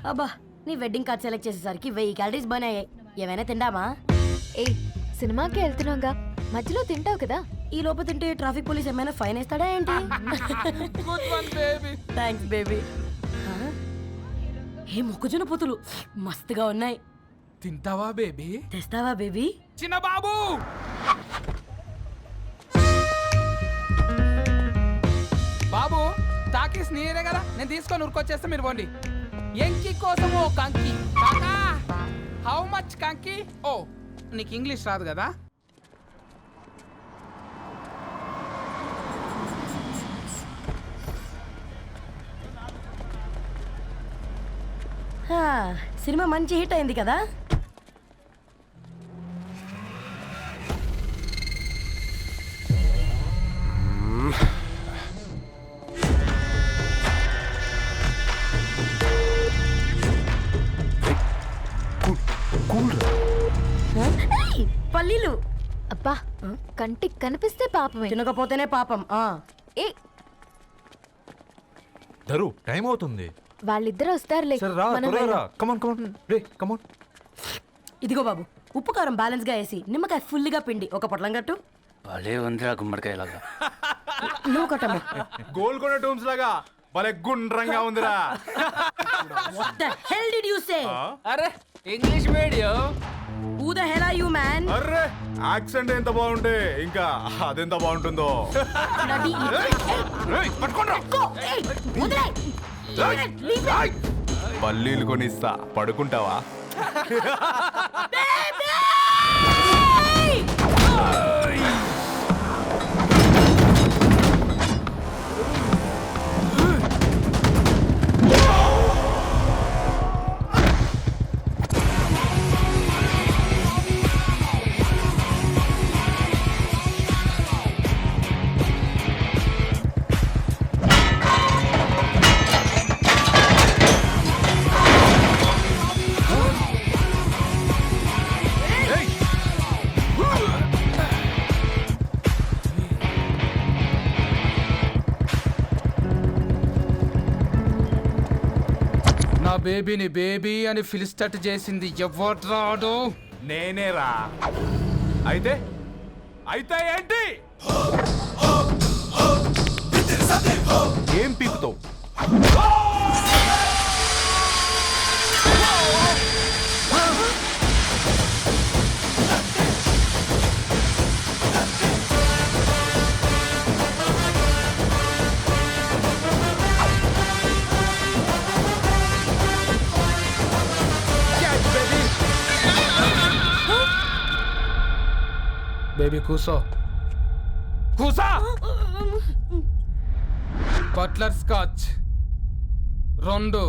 అబ్బా నీ wedding card select చేసేసరికి 1000 క్యాలరీస్ బర్న్ అయ్యాయి. ఏమైనా తిందామా? ఏ సినిమాకి వెళ్తున్నాగా, మధ్యలో తింటావు కదా. ఈ లోపు తింటే ట్రాఫిక్ పోలీస్ ఏమైనా ఫైన్ వేస్తాడా ఏంటి? Thanks baby. ఏ మొక్కజొన్న పొతులు మస్తుగా ఉన్నాయి. తింటావా బేబీ? తెస్తావా బేబీ? చిన్న బాబు బాబు టాకీస్ నీరే కదా, నేను తీసుకొని ఉరికొచ్చేస్తే మీరు పోండి. ఎంకి కోసం ఓ కంకి. కాకా హౌ మచ్ కంకి? ఓ నీకు ఇంగ్లీష్ రాదు కదా. సినిమా మంచి హిట్ అయింది కదా. పల్లీలు అబ్బా కంటికి కనిపిస్తే పాపమే, తినకపోతేనే పాపం. ఏ ధరు టైం అవుతుంది. వాళ్ళిద్దరు వస్తారులే. మనం వెళ్దాం. ఇదిగో బాబు, ఉప్పు కారం బ్యాలెన్స్ గా వేసి నిమ్మకాయ ఫుల్ గా పిండి ఒక పొట్లం కట్టు. భలే ఉందిరా గుమ్మడికాయలాగా. నువ్వు కట్టమ్మా. గోల్కొండ టూమ్స్ లాగా భలే గుండ్రంగా ఉందిరా. What the hell did you say? అరే English medium. Who the hell are you, man? Array accent ఎంత బాగుంటే ఇంకా అదెంత బాగుంటుందో. Bloody ఏయ్, పట్టుకోండ్రా. Go! Hey! వదిలేయ్! Leave it! పల్లీలు కొనిస్తా, పడుకుంటావా? నా బేబీని బేబీ అని పిలిచేటట్టు చేసింది ఎవరు రాడు? నేనేరా. అయితే అయితే ఏంటి? ఏం పీకుతావు? బేబీ కూసో, కూసా. Buttler scotch 2.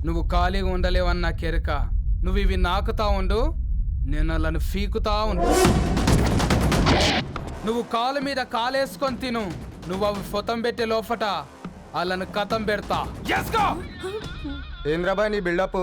నువ్వు ఖాళీగా ఉండలేవని నా కెరక. నువ్వు ఇవి నాకుతా ఉండు, నేను అలాను ఫీకుతా ఉండు. నువ్వు కాలు మీద కాలేసుకొని తిను. నువ్వు అవి ఫొతం పెట్టే లోపట అలాను కథం పెడతా. ఏంద్రా బాయ్ నీ బిల్డప్?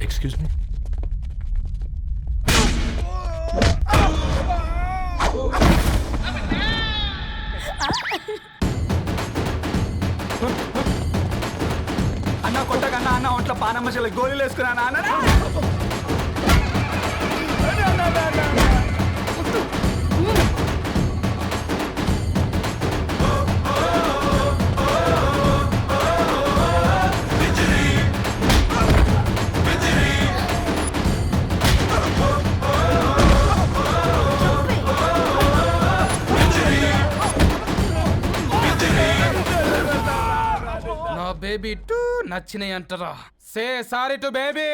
Excuse me. అన్న కొట్టకన్నా అన్న ఒంట్లో పానమ్మశల గోళీలు వేసుకున్నా అన్న. నా బేబీ టూ నచ్చినాయి అంటారా? Say sorry to baby.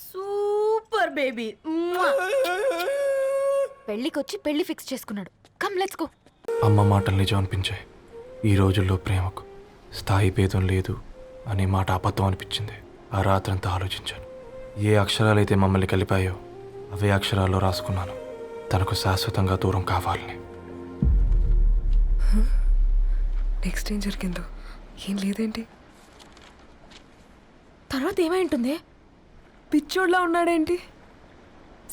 Super baby. పెళ్ళికొచ్చి పెళ్లి ఫిక్స్ చేసుకున్నాడు. Come let's go. అమ్మ మాటలు నిజం అనిపించాయి. ఈ రోజుల్లో ప్రేమకు స్థాయి భేదం లేదు అనే మాట అబద్ధం అనిపించింది. ఆ రాత్రంతా ఆలోచించాను. ఏ అక్షరాలైతే మమ్మల్ని కలిపాయో అవే అక్షరాల్లో రాసుకున్నాను, తనకు శాశ్వతంగా దూరం కావాలని. నెక్స్ట్ ఏం జరిగిందో ఏం లేదేంటి? తర్వాత ఏమై ఉంటుంది? పిచ్చోడ్లా ఉన్నాడేంటి?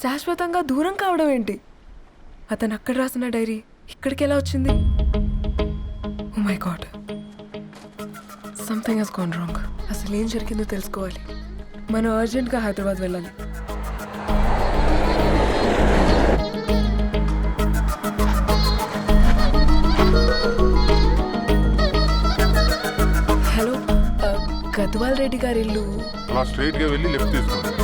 శాశ్వతంగా దూరం కావడం ఏంటి? అతను అక్కడ రాసిన డైరీ ఇక్కడికి ఎలా వచ్చింది? Oh my god, something has gone wrong. అసలు ఏం జరిగిందో తెలుసుకోవాలి. మనం అర్జెంట్గా హైదరాబాద్ వెళ్ళాలి. హలో, గద్వాల్ రెడ్డి గారి ఇల్లు. అలా స్ట్రైట్ గా వెళ్ళి లెఫ్ట్ తీసుకోండి.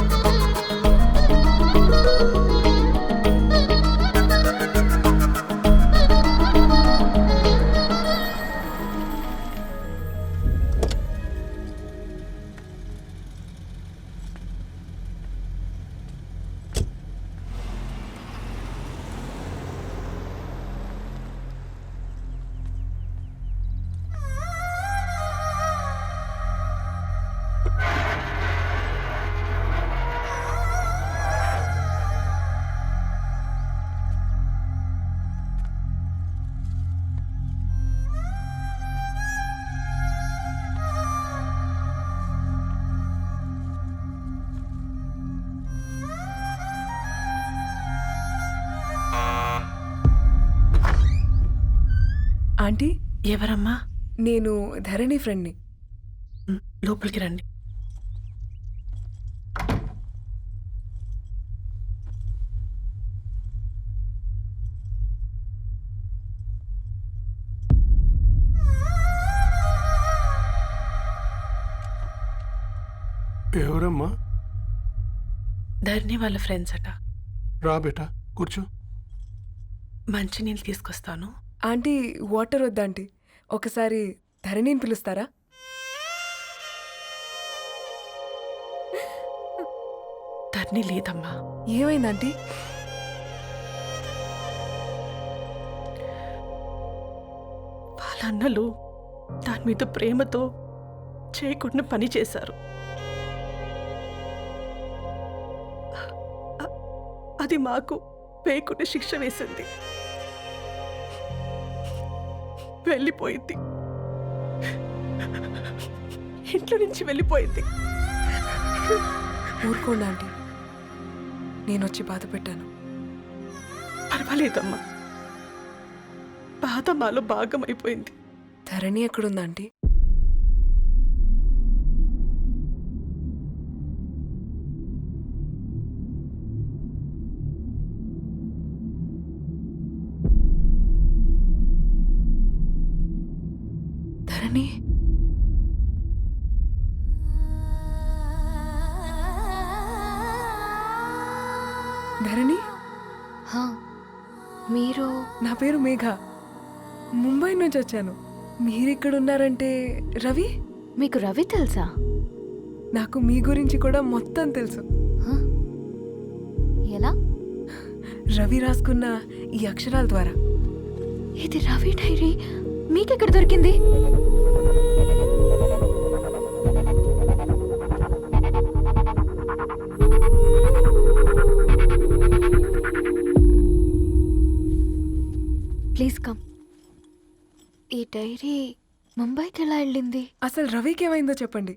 ఆంటీ, ఎవరమ్మా? నేను ధరణి ఫ్రెండ్ని. లోపలికి రండి. ఎవరమ్మా? ధరణి వాళ్ళ ఫ్రెండ్స్ అట. రా బేటా, కూర్చో. మంచినీళ్ళు తీసుకొస్తాను. ఆంటీ, వాటర్ వద్దాంటీ, ఒకసారి ధరణిని పిలుస్తారా? ధరణి లేదమ్మా. ఏమైందంటీ? వాళ్ళ అన్నలు దాని మీద ప్రేమతో చేయకుండా పని చేశారు. అది మాకు పేకుని శిక్ష వేసింది. వెళ్ళిపోయింది, ఇంట్లో నుంచి వెళ్ళిపోయింది. ఊరుకోండి ఆంటీ, నేను వచ్చి బాధ పెట్టాను. పర్వాలేదమ్మా, బాధ మాలో భాగం అయిపోయింది. ధరణి ఎక్కడుందా ఆంటీ? ధరణి, ధరణి, మీరు? నా పేరు మేఘ, ముంబై నుంచి వచ్చాను. మీరిక్కడ ఉన్నారంటే రవి? మీకు రవి తెలుసా? నాకు మీ గురించి కూడా మొత్తం తెలుసు. ఎలా? రవి రాసుకున్న ఈ అక్షరాల ద్వారా. ఇది రవి డైరీ మీకెక్కడ దొరికింది? Please come. ఈ డైరీ ముంబైకి ఎలా వెళ్ళింది? అసలు రవికి ఏమైందో చెప్పండి.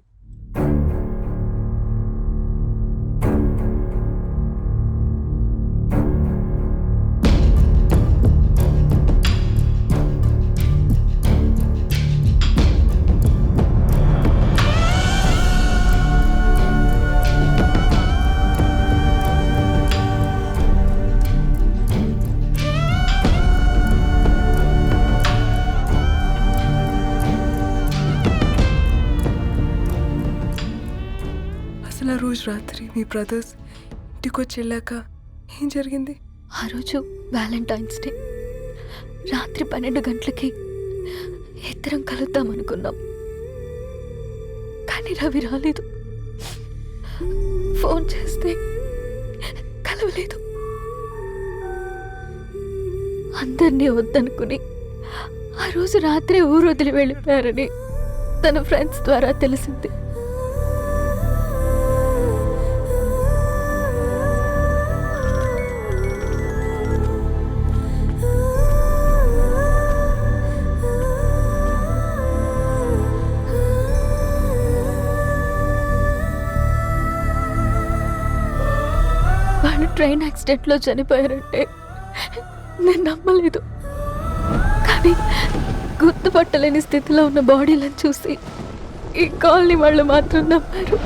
అసలు ఆ రోజు రాత్రి మీ బ్రదర్స్ ఇంటికి వచ్చి వెళ్ళాక ఏం జరిగింది? ఆ రోజు వ్యాలంటైన్స్ డే రాత్రి 12 గంటలకి ఇద్దరం కలుద్దాం అనుకున్నాం. కానీ రవి రాలేదు. ఫోన్ చేస్తే కలవలేదు. అందరినీ వద్దనుకుని ఆ రోజు రాత్రి ఊరు వదిలి వెళ్ళిపోయారని తన ఫ్రెండ్స్ ద్వారా తెలిసింది. వాళ్ళు ట్రైన్ యాక్సిడెంట్లో చనిపోయారంటే నేను నమ్మలేదు. కానీ గుర్తుపట్టలేని స్థితిలో ఉన్న బాడీలను చూసి ఈ కాలనీ వాళ్ళు మాత్రం నమ్మారు.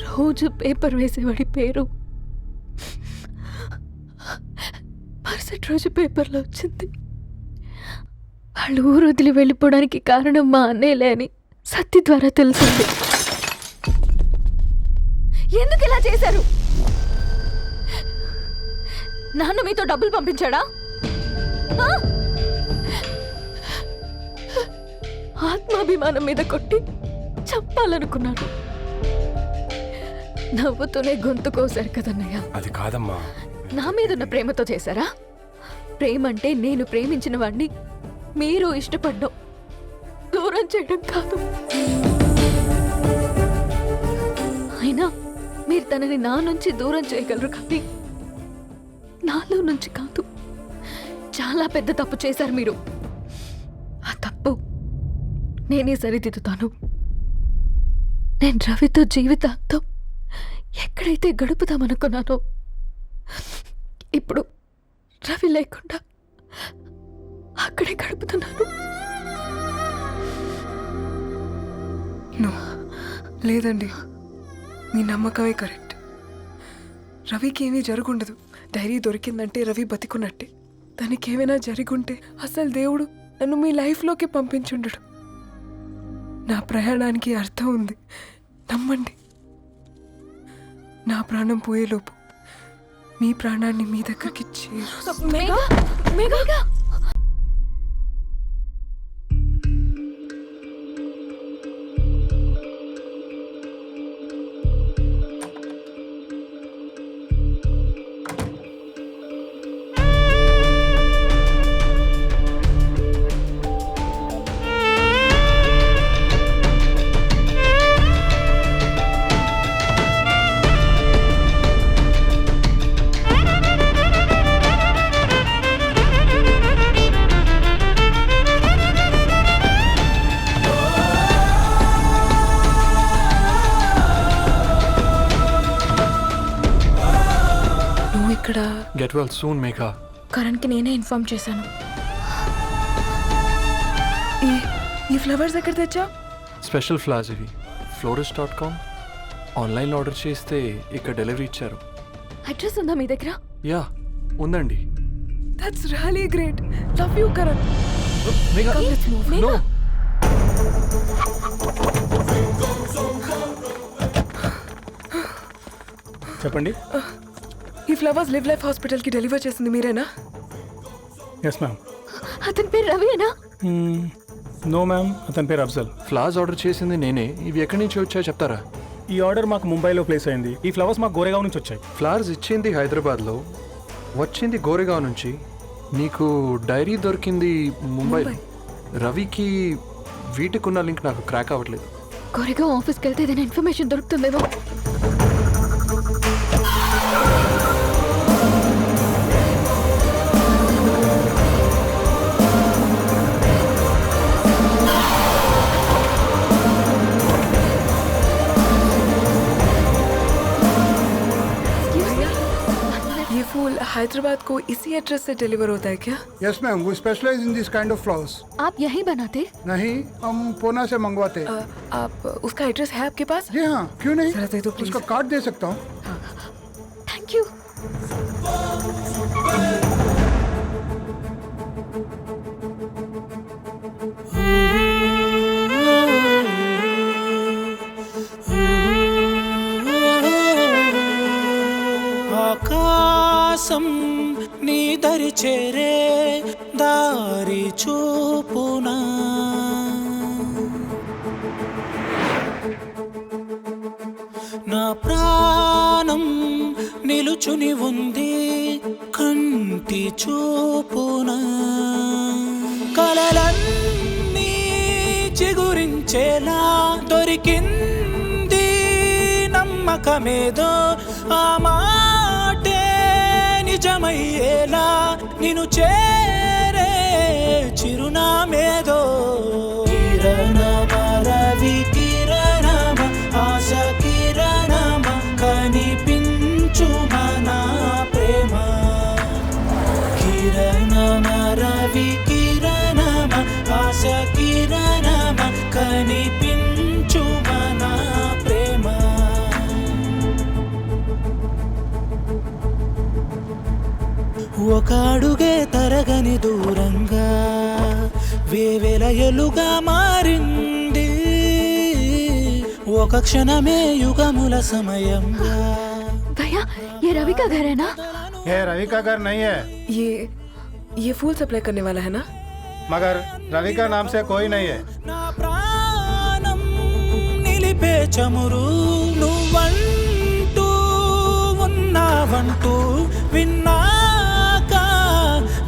రోజు పేపర్ వేసేవాడి పేరు మరుసటి రోజు పేపర్లో వచ్చింది. వాళ్ళు ఊరు వదిలి వెళ్ళిపోవడానికి కారణం మా అన్నయ్యలే అని సత్తి ద్వారా తెలిసింది. ఎందుకు ఇలా చేశారు? నాన్న మీతో డబ్బులు పంపించాడా? ఆత్మాభిమానం మీద కొట్టి చంపాలనుకున్నాడు. నవ్వుతూనే గొంతు కోసారు కదన్నయ్య. అది కాదమ్మా. నా మీదున్న ప్రేమతో చేశారా? ప్రేమంటే నేను ప్రేమించిన వాడిని మీరు ఇష్టపడ్డం, దూరం చేయడం కాదు. అయినా మీరు తనని నా నుంచి దూరం చేయగలరు కానీ నాలో నుంచి కాదు. చాలా పెద్ద తప్పు చేశారు మీరు. ఆ తప్పు నేనే సరిదిద్దుతాను. నేను రవితో జీవితాంతం ఎక్కడైతే గడుపుదామనుకున్నానో ఇప్పుడు రవి లేకుండా అక్కడే గడుపుతున్నాను. లేదండి, మీ నమ్మకమే కరెక్ట్. రవికి ఏమీ జరుగుండదు. డైరీ దొరికిందంటే రవి బతికున్నట్టే. తనకేమైనా జరుగుంటే అసలు దేవుడు నన్ను మీ లైఫ్లోకి పంపించుండడు. నా ప్రయాణానికి అర్థం ఉంది, నమ్మండి. నా ప్రాణం పోయేలోపు మీ ప్రాణాన్ని మీ దగ్గరికి ఇక్కడ గెట్ వెల్ సూన్ మేఘా. కరణ్కి నేనే ఇన్ఫార్మ్ చేశాను. ఈ ఫ్లవర్స్ ఎక్కడ తెచ్చా? స్పెషల్ ఫ్లవర్స్ ఇవి. florist.com ఆన్లైన్లో ఆర్డర్ చేస్తే ఇక్కడ డెలివరీ ఇచ్చారు. అడ్రస్ ఉందా మీ దగ్గర? యా ఉందండి. That's really great. Love you Karan. Megha no. చెప్పండి. ఈ ఫ్లవర్స్ లివ్ లైఫ్ హాస్పిటల్కి డెలివర్ చేసింది మీరేనా? Yes ma'am. అతని పేరు రవియేనా? నో మ్యామ్, అతని పేరు అఫ్జల్. ఫ్లవర్స్ ఆర్డర్ చేసింది నేనే. ఇవి ఎక్కడి నుంచి వచ్చాయో చెప్తారా? ఈ ఆర్డర్ మాకు ముంబైలో ప్లేస్ అయింది. ఈ ఫ్లవర్స్ మాకు గోరేగావ్ నుంచి వచ్చాయి. ఫ్లవర్స్ ఇచ్చింది హైదరాబాద్లో, వచ్చింది గోరేగావ్ నుంచి. నీకు డైరీ దొరికింది ముంబై. రవికి వీటికున్న లింక్ నాకు క్రాక్ అవ్వట్లేదు. గోరేగావ్ ఆఫీస్కి వెళ్తే ఏదైనా ఇన్ఫర్మేషన్ దొరుకుతుందేమో. फूल हैदराबाद को इसी एड्रेस से डिलीवर होता है क्या? Yes ma'am, we specialize in this kind of flowers. आप यहीं बनाते? नहीं, हम पूना से मंगवाते हैं. आप उसका एड्रेस है आपके पास? जी हाँ, क्यों नहीं. जरा दे दो प्लीज. उसका कार्ड दे सकता हूँ. Thank you. ఆకాశం నీ దరి చేరే దారి చూపునా, నా ప్రాణం నిలు కూర్చుని ఉంది కంటి చూపున కలలన్నీ చిగురించేలా దొరికింది నమ్మకమేదో ఆ మాటే నిజమయ్యేలా నిన్ను చేరే చిరునామేదో కిరణమ రవి కిరణమ ఆశ కిరణమ కనిపించు మన ప్రేమ కిరణమ రవి కిరణమ ఆశ కిరణమ కనిపించు మన ప్రేమ ఒక అడుగే తరగని దూరంగా వేవేల ఎలుగా మారింది ఒక క్షణమే యుగముల సమయంగా भैया ये रवि का घर है ना? ये रवि का घर नहीं है, ये फूल सप्लाई करने वाला है ना? मगर रवि का नाम से कोई नहीं है. నా ప్రాణం నిలిపే చమురు నువ్వంటూ ఉన్నావంటూ విన్నాక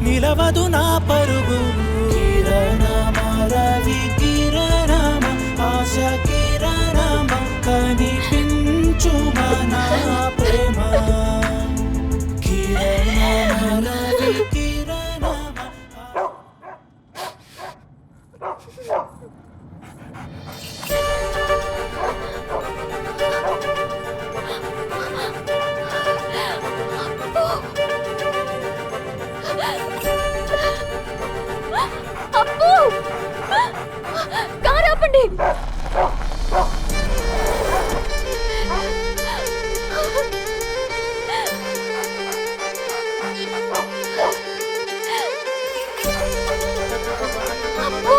నిలవదు నా పరుగు కిరణమ రవి కిరణమ ఆశ కిరణమ కనిపించు మన ప్రేమ కిరణమ రవి కిరణమ అప్పు కారు ఆపండి. అప్పు!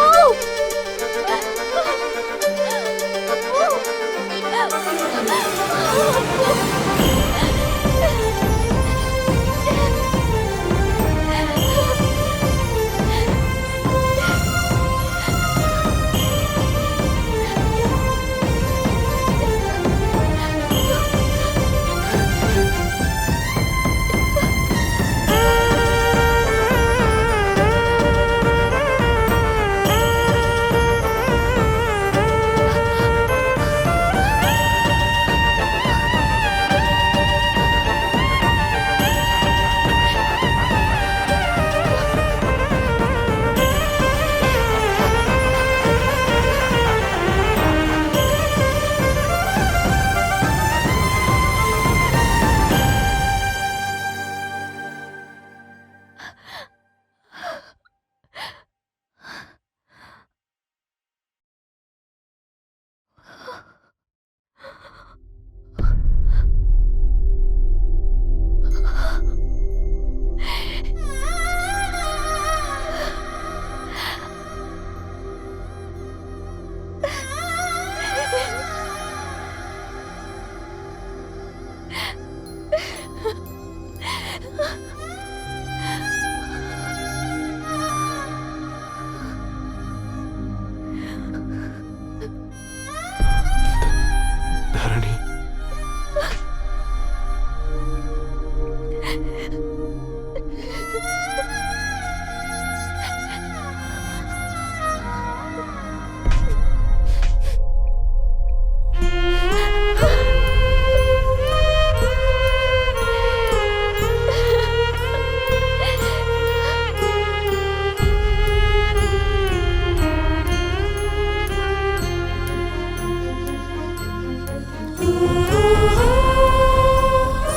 ధరణి,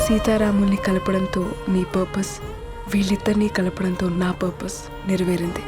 సీతారాముల్ని కలపడంతో నీ పర్పస్, వీళ్ళిద్దరినీ కలపడంతో నా పర్పస్ నెరవేరింది.